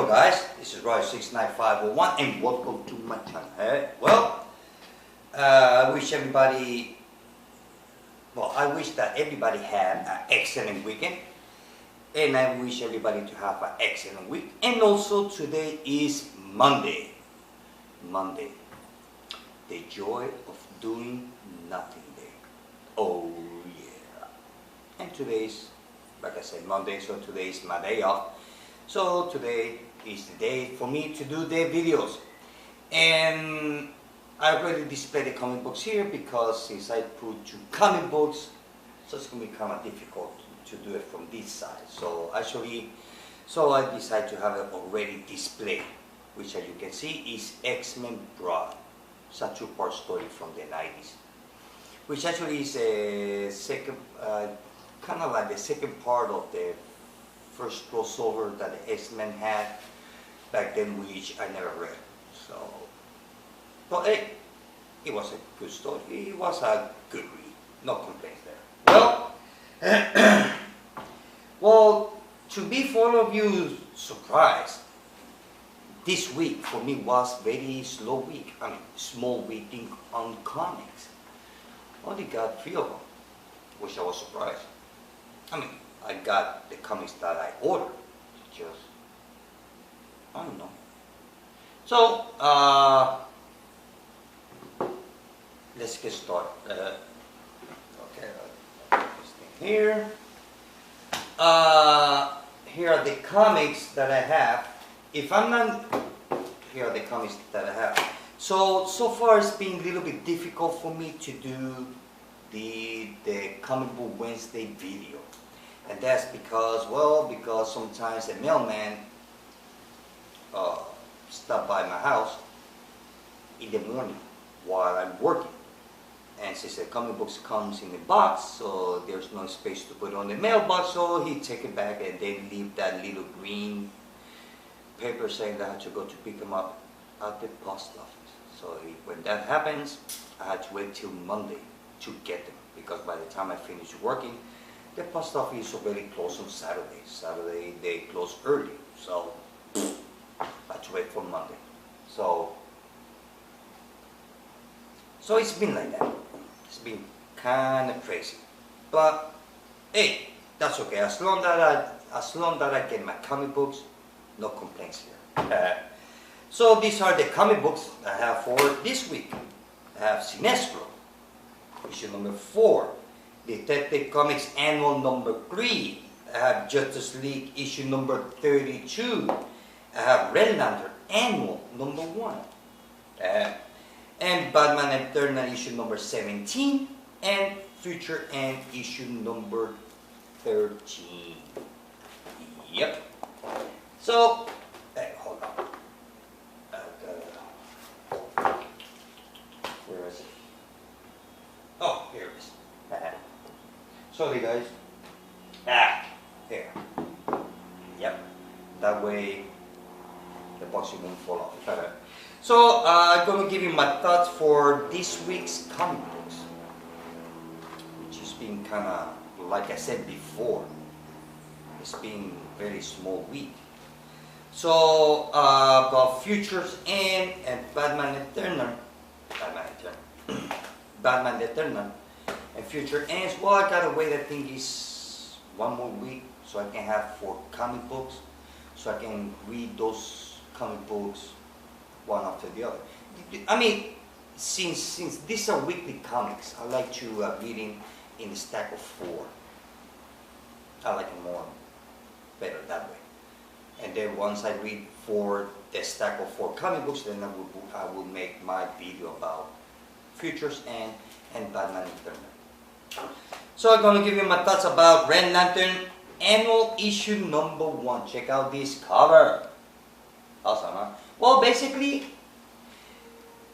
Hello guys, this is Roy69501 and welcome to my channel. I wish everybody, I wish that everybody had an excellent weekend, and I wish everybody to have an excellent week. And also today is Monday, the joy of doing nothing day. Oh yeah. And today's, like I said, Monday, so today is my day off. So today is the day for me to do the videos. And I already displayed the comic books here because since I put two comic books, so it's going to be kind of difficult to do it from this side. So I decided to have it already displayed, which as you can see is X-Men Broad. It's a two-part story from the 90s, which actually is a second, kind of like the second part of the first crossover that the X-Men had back then, which I never read. So, but hey, it was a good story. It was a good read. No complaints there. Well, to be for all of you surprised, this week for me was very slow week. I mean, small week on comics. Only got 3 of them, which I was surprised. I mean, I got the comics that I ordered, just, I don't know. So, let's get started. Okay, this thing here. Here are the comics that I have. Here are the comics that I have. So far it's been a little bit difficult for me to do the Comic Book Wednesday video. And that's because sometimes a mailman stopped by my house in the morning while I'm working. And since the comic books comes in a box, so there's no space to put on the mailbox, so he take it back and then leave that little green paper saying that I had to go to pick them up at the post office. So when that happens, I had to wait till Monday to get them, because by the time I finish working, the post office is already closed on Saturday. Saturday they close early, so I had to wait for Monday. So it's been like that. It's been kind of crazy, but hey, that's okay. As long that I get my comic books, no complaints here. So these are the comic books I have for this week. I have Sinestro, issue number 4. Detective Comics Annual number 3. I have Justice League issue number 32. I have Red Lantern Annual number 1. And Batman Eternal issue number 17. And Future End issue number 13. Yep. So, hey, hold on. Where is it? Oh, here it is. Sorry guys. Here. Yep. That way the boxing won't fall off. So I'm going to give you my thoughts for this week's comic books, which has been kind of, like I said before, it's been a very small week. So got Futures End and Batman Eternal. And Future Ends. Well, I gotta wait, I think it's 1 more week so I can have 4 comic books, so I can read those comic books one after the other. I mean, since these are weekly comics, I like to read in a stack of 4. I like it better that way. And then once I read the stack of 4 comic books, then I will make my video about Futures End and Batman Eternal. So I'm going to give you my thoughts about Red Lantern Annual issue number 1. Check out this cover. Awesome, huh? Well, basically,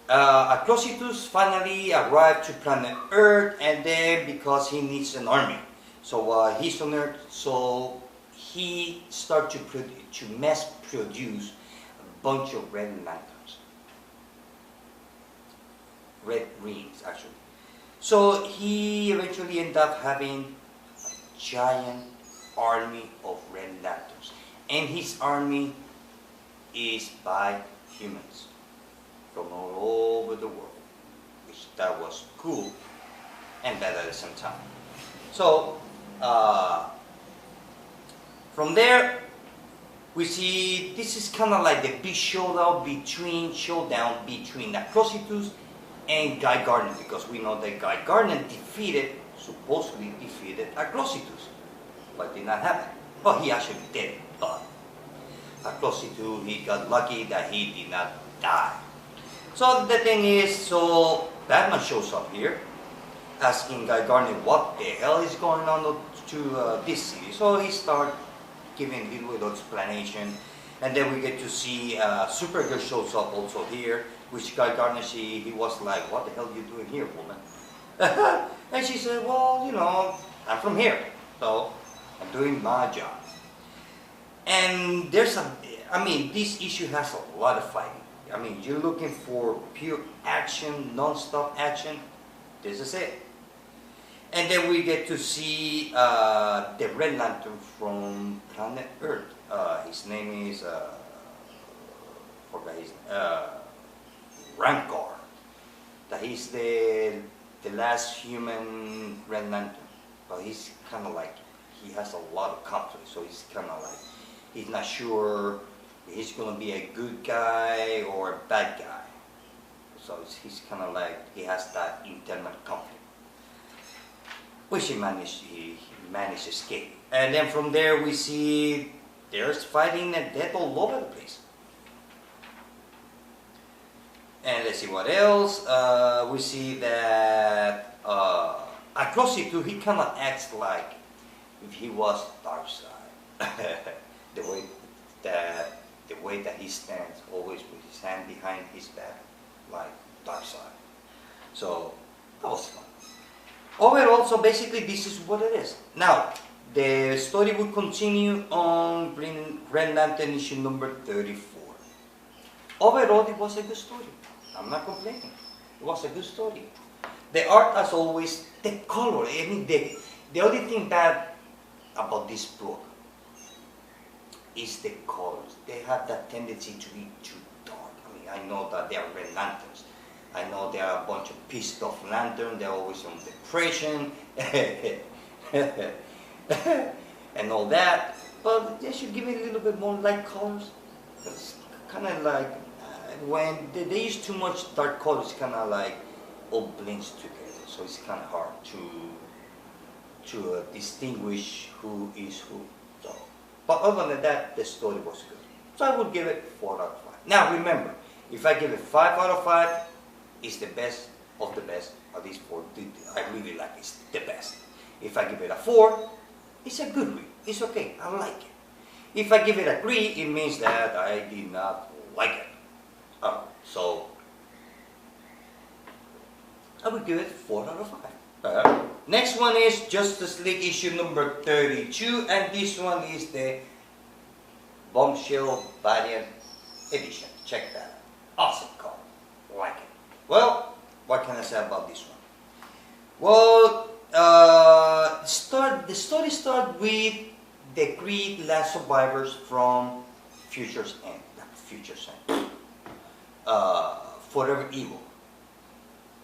Atrocitus finally arrived to planet Earth, and then because he needs an army, so he's on Earth, so he started to mass produce a bunch of Red Lanterns, red rings actually. So he eventually ended up having a giant army of Red Lanterns, and his army is by humans from all over the world, which that was cool and bad at the same time. So from there we see this is kind of like the big showdown between Atrocitus and Guy Gardner, because we know that Guy Gardner supposedly defeated Atrocitus, but did not happen. Well, he actually did, but Atrocitus, he got lucky that he did not die. So the thing is, so Batman shows up here, asking Guy Gardner what the hell is going on to this city. So he starts giving a little explanation, and then we get to see Supergirl shows up also here, which Guy Gardner, he was like, what the hell are you doing here, woman? And she said, well, you know, I'm from here, so I'm doing my job. And this issue has a lot of fighting. I mean, you're looking for pure action, non-stop action, this is it. And then we get to see the Red Lantern from planet Earth. His name is, Rancor. That he's the last human Red Lantern. But he's kind of like, he has a lot of conflict, so he's kind of like, he's not sure if he's going to be a good guy or a bad guy. So he's kind of like, he has that internal conflict, which he managed to escape. And then from there we see there's fighting and death all over the place. And let's see what else. We see that Atrocitus, he kind of acts like if he was Darkseid. the way that he stands, always with his hand behind his back, like Darkseid. So that was fun. Overall, so basically this is what it is. Now, the story will continue on Green Lantern issue number 34. Overall, it was a good story. I'm not complaining. It was a good story. The art, as always, the color. I mean, the only thing bad about this book is the colors. They have that tendency to be too dark. I mean, I know that they are Red Lanterns. I know there are a bunch of pissed off lanterns. They're always on depression and all that. But they should give it a little bit more light colors. It's kind of like when they use too much dark colors, kind of like all blends together. So it's kind of hard to distinguish who is who. So, but other than that, the story was good. So I would give it 4 out of 5. Now remember, if I give it 5 out of 5, it's the best of the best of these 4. I really like it. It's the best. If I give it a 4, it's a good read. It's okay. I like it. If I give it a 3, it means that I did not like it. So I would give it 4 out of 5. Next one is Justice League issue number 32, and this one is the Bombshell Valiant edition. Check that out. Awesome cover. Like it. Well, what can I say about this one? Well, the story starts with the 3 last survivors from Future's End. Future's End. Forever Evil.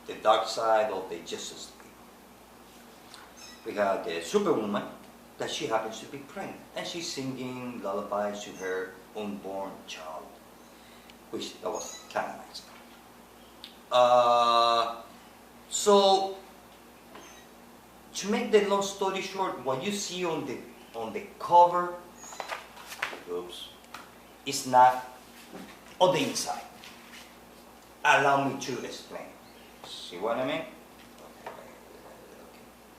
The dark side of the Justice League. We got the Superwoman, that she happens to be pregnant, and she's singing lullabies to her unborn child, which that was kind of nice. So to make the long story short, what you see on the cover, oops, is not on the inside. Allow me to explain. See what I mean? Okay,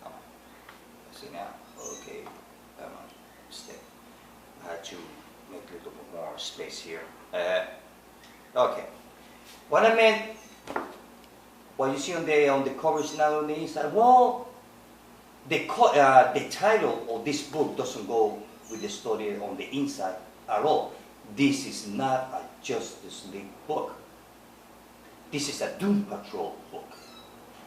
come on. See now? Okay, come on. Stay. I had to make a little bit more space here. Okay. What I meant, what you see on the cover is not on the inside. Well, the title of this book doesn't go with the story on the inside at all. This is not a Justice League book. This is a Doom Patrol book.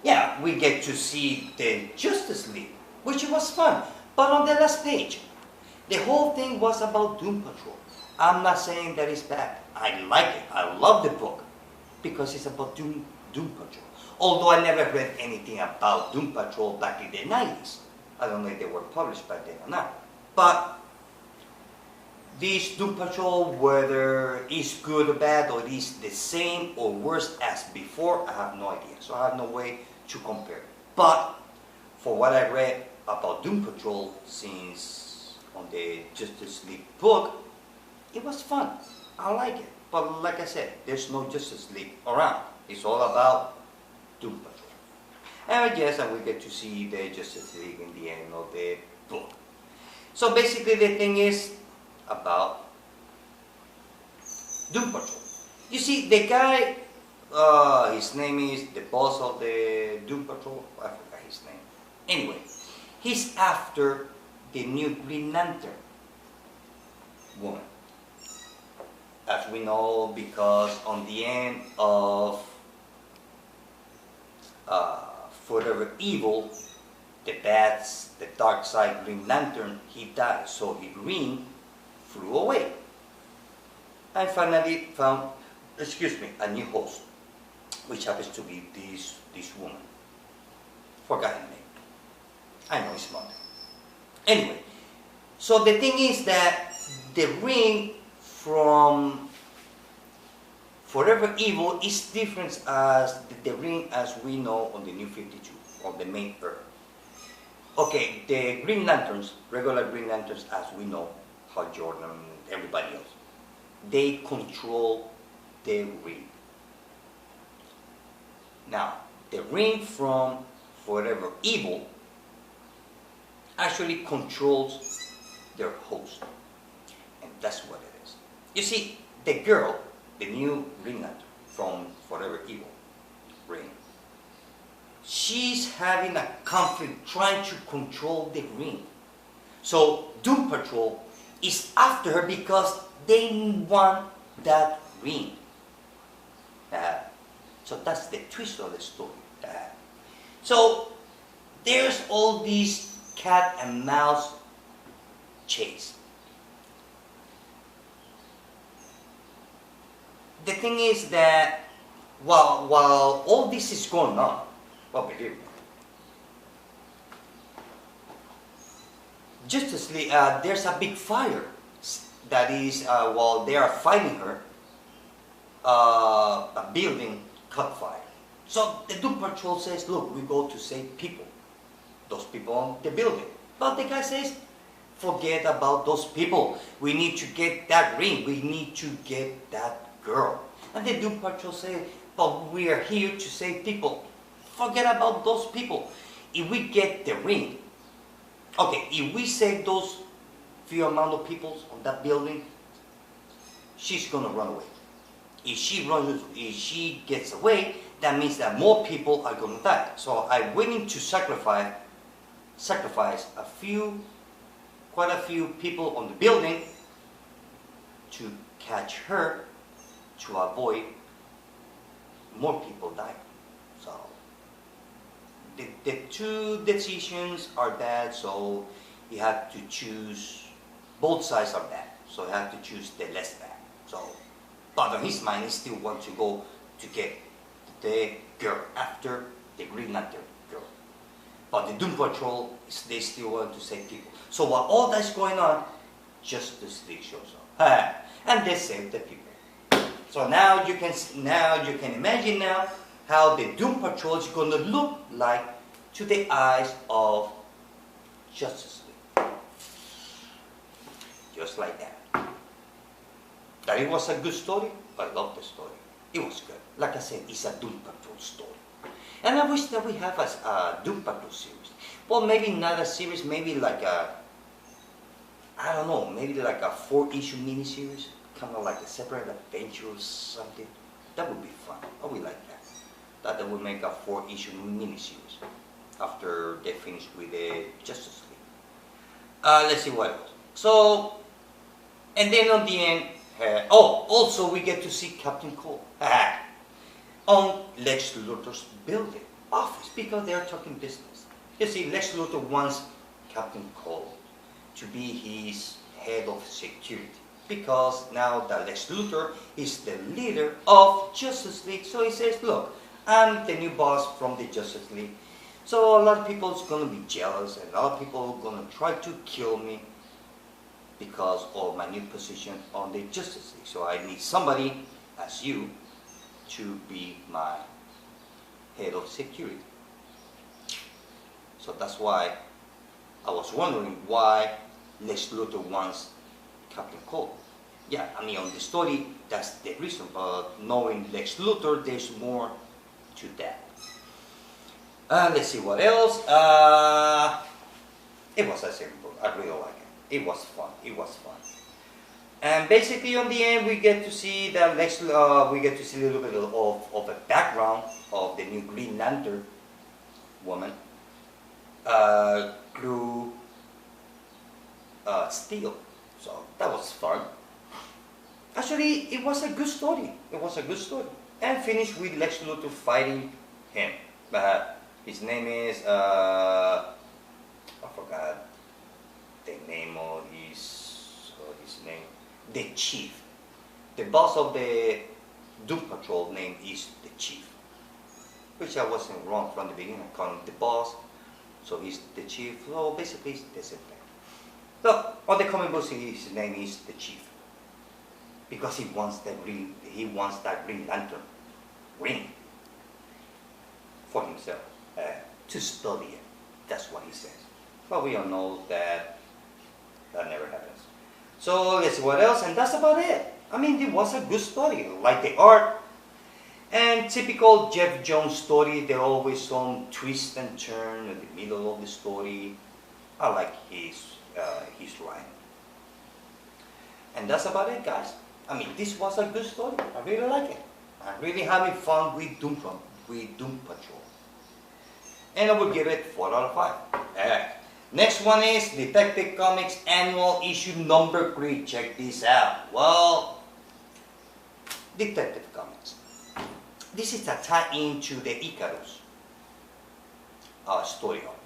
Yeah, we get to see the Justice League, which was fun. But on the last page, the whole thing was about Doom Patrol. I'm not saying that it's bad. I like it. I love the book because it's about Doom Patrol. Although I never read anything about Doom Patrol back in the 90s. I don't know if they were published back then or not. But this Doom Patrol, whether it's good or bad, or it is the same or worse as before, I have no idea. So I have no way to compare. But for what I read about Doom Patrol since on the Justice League book, it was fun. I like it. But like I said, there's no Justice League around. It's all about Doom Patrol. And yes, and we get to see the Justice League in the end of the book. So basically the thing is about Doom Patrol. You see, the guy, his name is the boss of the Doom Patrol. I forgot his name. Anyway, he's after the new Green Lantern woman. As we know, because on the end of Forever Evil, the dark side Green Lantern, he died. So his ring flew away. And finally found, a new host, which happens to be this woman. Forgot her name. I know it's Monday. Anyway, so the thing is that the ring from Forever Evil is different as the ring as we know on the New 52, on the main Earth. Okay, the Green Lanterns, regular Green Lanterns as we know, Hal Jordan and everybody else, they control the ring. Now, the ring from Forever Evil actually controls their host. And that's what it is. You see, the girl, the new Green Lantern from Forever Evil, Ring, she's having a conflict trying to control the ring. So Doom Patrol is after her because they want that ring. So that's the twist of the story. So there's all these cat and mouse chase. The thing is that while all this is going on, well, believe me, Justice League, there's a big fire that is, while they are fighting her, a building caught fire. So the Doom Patrol says, look, we go to save people, those people on the building. But the guy says, forget about those people. We need to get that ring. We need to get that girl. And the Doom Patrol say, but we are here to save people. Forget about those people. If we get the ring, okay, if we save those few amount of people on that building, she's gonna run away. If she gets away, that means that more people are gonna die. So I'm willing to sacrifice quite a few people on the building to catch her, to avoid more people dying. So the two decisions are bad, so you have to choose, both sides are bad, so you have to choose the less bad. So, but on his mind, he still wants to go to get the girl after the Green Lantern girl. But the Doom Patrol, they still want to save people. So while all that's going on, Justice League shows up. And they save the people. So now you can imagine now how the Doom Patrol is going to look like to the eyes of Justice League. Just like that. That it was a good story, I love the story. It was good. Like I said, it's a Doom Patrol story. And I wish that we have a Doom Patrol series. Well, maybe not a series, maybe like a, I don't know, maybe like a 4-issue miniseries. Kind of like a separate adventure or something. That would be fun. I would like that. That they would make a 4-issue miniseries after they finish with the Justice League. Let's see what else. So, and then on the end, also we get to see Captain Cold on Lex Luthor's building, office, because they are talking business. You see, Lex Luthor wants Captain Cold to be his head of security. because now that Lex Luthor is the leader of Justice League. So he says, look, I'm the new boss from the Justice League. So a lot of people is going to be jealous, and a lot of people are going to try to kill me because of my new position on the Justice League. So I need somebody as you to be my head of security. So that's why I was wondering why Lex Luthor wants Captain Cold. Yeah, I mean, on the story, that's the reason, but knowing Lex Luthor, there's more to that. Let's see what else. It was a simple book. I really like it. It was fun. It was fun. And basically, on the end, we get to see that we get to see a little bit of a background of the new Green Lantern woman, through Steel. So that was fun. Actually, it was a good story. It was a good story. And finished with Lex Luthor fighting him. His name is, I forgot the name of his name. The Chief. The boss of the Doom Patrol name is the Chief. Which I wasn't wrong from the beginning. I called him the boss. So he's the Chief. So basically, it's the same thing. So on the comic books, his name is the Chief. Because he wants that Green Lantern ring for himself, to study it. That's what he says. But we all know that never happens. So let's see what else, and that's about it. I mean, it was a good story. Like the art, and typical Jeff Jones story. There are always some twist and turn in the middle of the story. I like his writing. And that's about it, guys. I mean, this was a good story. I really like it. I'm really having fun with Doom Patrol. And I will give it 4 out of 5. Next one is Detective Comics Annual Issue number 3. Check this out. Well, Detective Comics. This is a tie-in to the Icarus story arc.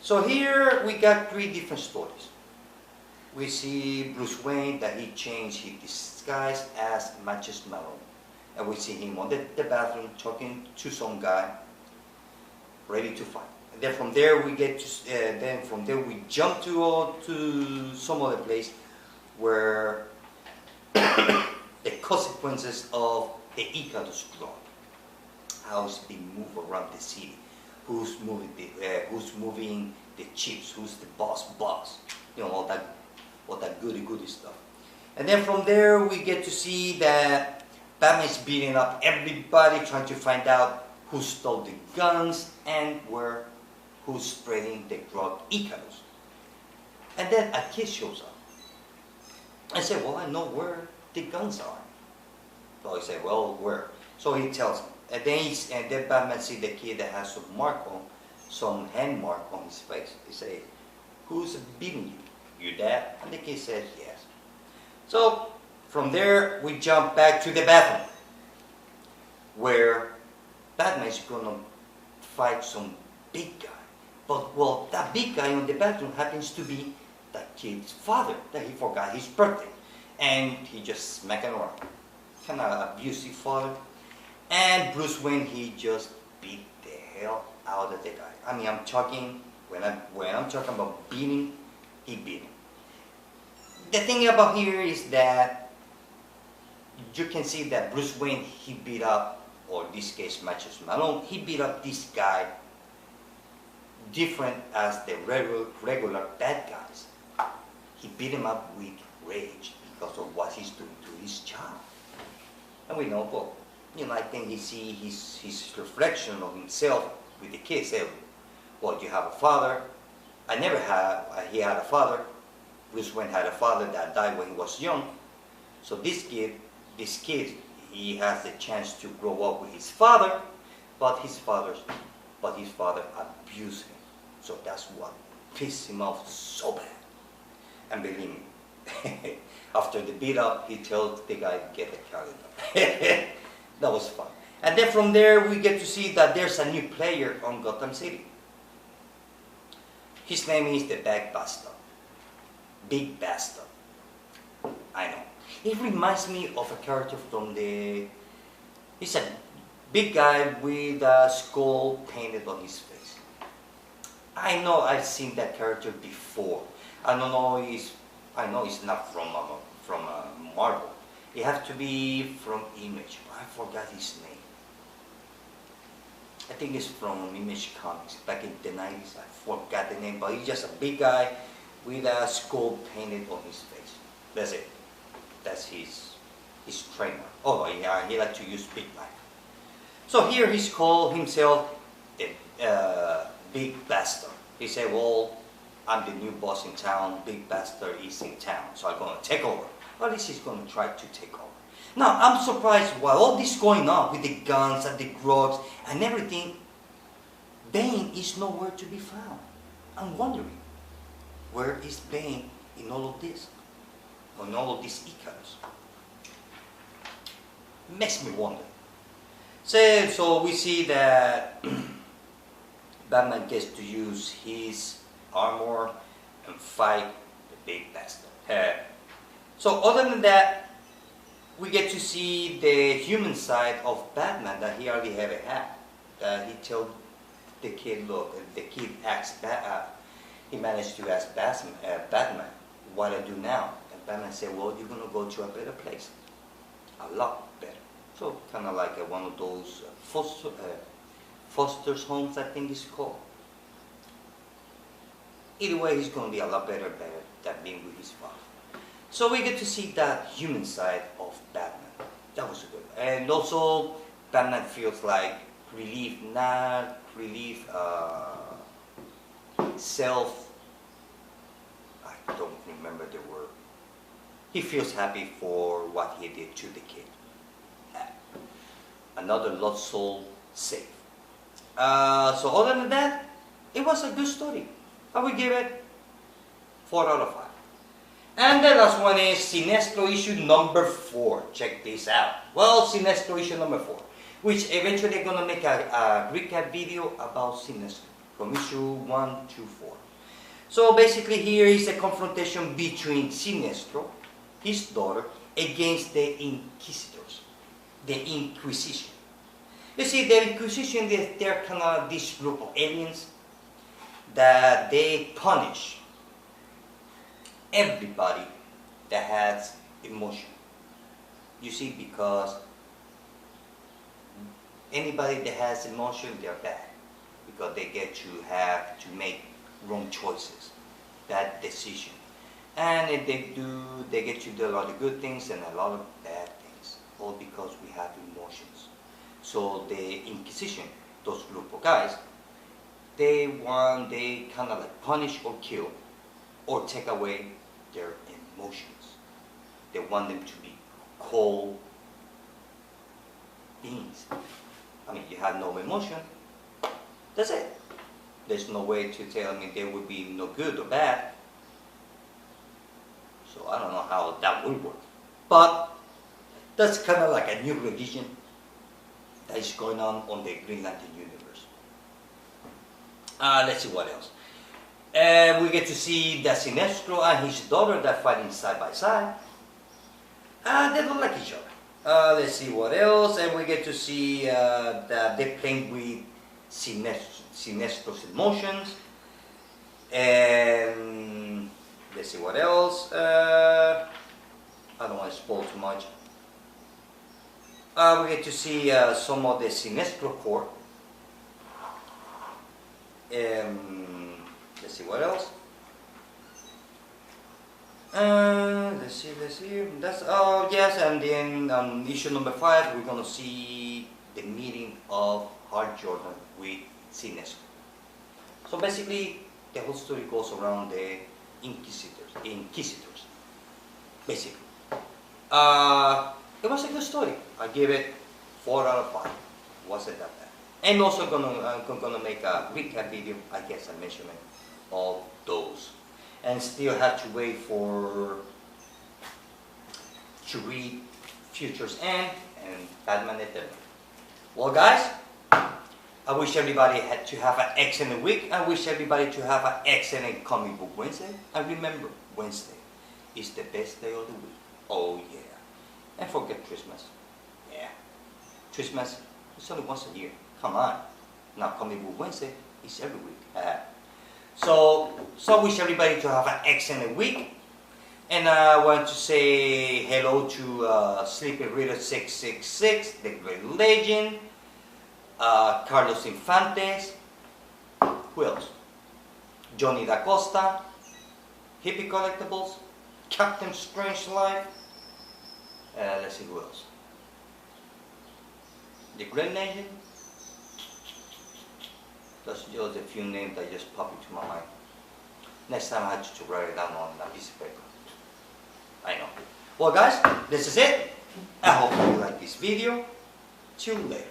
So here we got 3 different stories. We see Bruce Wayne that he changed his disguise as Matches Malone. And we see him on the bathroom talking to some guy ready to fight. And then from there we get to, we jump to some other place where the consequences of the Icarus drug, how it's being moved around the city, who's moving the chips, who's the boss, you know, all that goody stuff. And then from there we get to see that Batman's beating up everybody, trying to find out who stole the guns and who's spreading the drug Icarus. And then a kid shows up. I said, well, I know where the guns are. So he said, well, where? So he tells him. And then Batman sees the kid that has some hand mark on his face. He says, who's beating you? Your dad? And the kid says, yes. So from there, we jump back to the bathroom, where Batman is going to fight some big guy. But, well, that big guy in the bathroom happens to be that kid's father, that he forgot his birthday. And he just smacked him around. Kind of abusive father. And Bruce Wayne, he just beat the hell out of the guy. I mean, I'm talking, when I'm talking about beating, he beat him. The thing about here is that you can see that Bruce Wayne, he beat up, or in this case Matches Malone, he beat up this guy different as the regular bad guys. He beat him up with rage because of what he's doing to his child. And we know, well, you know, I think he see his reflection of himself with the kid. Say, well, you have a father. He had a father. Bruce Wayne had a father that died when he was young. So this kid, he has the chance to grow up with his father, but his father abused him. So that's what pissed him off so bad. And believe me, after the beat up, he tells the guy, get the calendar. That was fun. And then from there, we get to see that there's a new player on Gotham City. His name is the Big Bastard. I know. It reminds me of a character from the... He's a big guy with a skull painted on his face. I know I've seen that character before. I don't know. I know it's not from Marvel. It has to be from Image. I forgot his name. I think it's from Image Comics back in the 90s. I forgot the name, but he's just a big guy with a skull painted on his face. That's it. That's his trademark. Oh yeah, he likes to use big knife. So here he's called himself the Big Bastard. He said, well, I'm the new boss in town, Big Bastard is in town, so I'm going to take over. Or at least he's going to try to take over. Now, I'm surprised while all this going on with the guns and the drugs and everything, Bane is nowhere to be found. I'm wondering, where is Bane in all of this? On all of these Icarus? Makes me wonder. So we see that Batman gets to use his armor and fight the Big Bastard. So other than that, we get to see the human side of Batman that he already ever had. He told the kid, look, the kid asked he managed to ask Batman, what I do now? And Batman said, well, you're going to go to a better place. A lot better. So kind of like one of those foster's homes, I think it's called. Either way, he's going to be a lot better than being with his father. So we get to see that human side of Batman. That was good. And also, Batman feels like relief, not relief, I don't remember the word. He feels happy for what he did to the kid. Another lost soul saved. So other than that, it was a good story. I would give it 4 out of 5. And the last one is Sinestro issue number 4. Check this out. Well, Sinestro issue number 4, which eventually I'm gonna make a recap video about Sinestro from issue 1 to 4. So basically here is a confrontation between Sinestro, his daughter, against the Inquisitors, the Inquisition. You see, the Inquisition, they're kind of this group of aliens that they punish everybody that has emotion. You see, because anybody that has emotion, they're bad. Because they get to have to make wrong choices, bad decision. And if they get to do a lot of good things and a lot of bad things, all because we have emotions. So the Inquisition, those group of guys, they kind of like punish or kill or take away their emotions. They want them to be cold beings. I mean, you have no emotion, that's it. There's no way to tell me there would be no good or bad. So I don't know how that would work. But that's kind of like a new religion that is going on the Green Lantern universe. Let's see what else. We get to see that Sinestro and his daughter that fighting side by side. They don't like each other. Let's see what else. And we get to see that they're playing with Sinestro's emotions. And let's see what else. I don't want to spoil too much. We get to see some of the Sinestro Corps. Let's see what else. Let's see. That's yes, and then issue number 5, we're gonna see the meeting of Hal Jordan with Sinestro. So basically, the whole story goes around the Inquisitors. Basically, it was a good story. I give it 4 out of 5. Wasn't that bad. And also gonna make a recap video, I guess, a measurement of those, and still have to wait to read Future's End and Batman Eternal. Well, guys, I wish everybody had to have an excellent week. I wish everybody to have an excellent comic book Wednesday. And remember, Wednesday is the best day of the week. Oh yeah. And forget Christmas. Yeah. Christmas is only once a year. Come on. Now Comic Book Wednesday is every week. So wish everybody to have an excellent week. And I want to say hello to Sleepy Reader 666, the great legend, Carlos Infantes, who else? Johnny Da Costa, Hippie Collectibles, Captain Strange Life, let's see who else. The Great Legend. Those are just a few names that just pop into my mind. Next time I have to write it down on a piece of paper. I know. Well guys, this is it. I hope you like this video. See you later.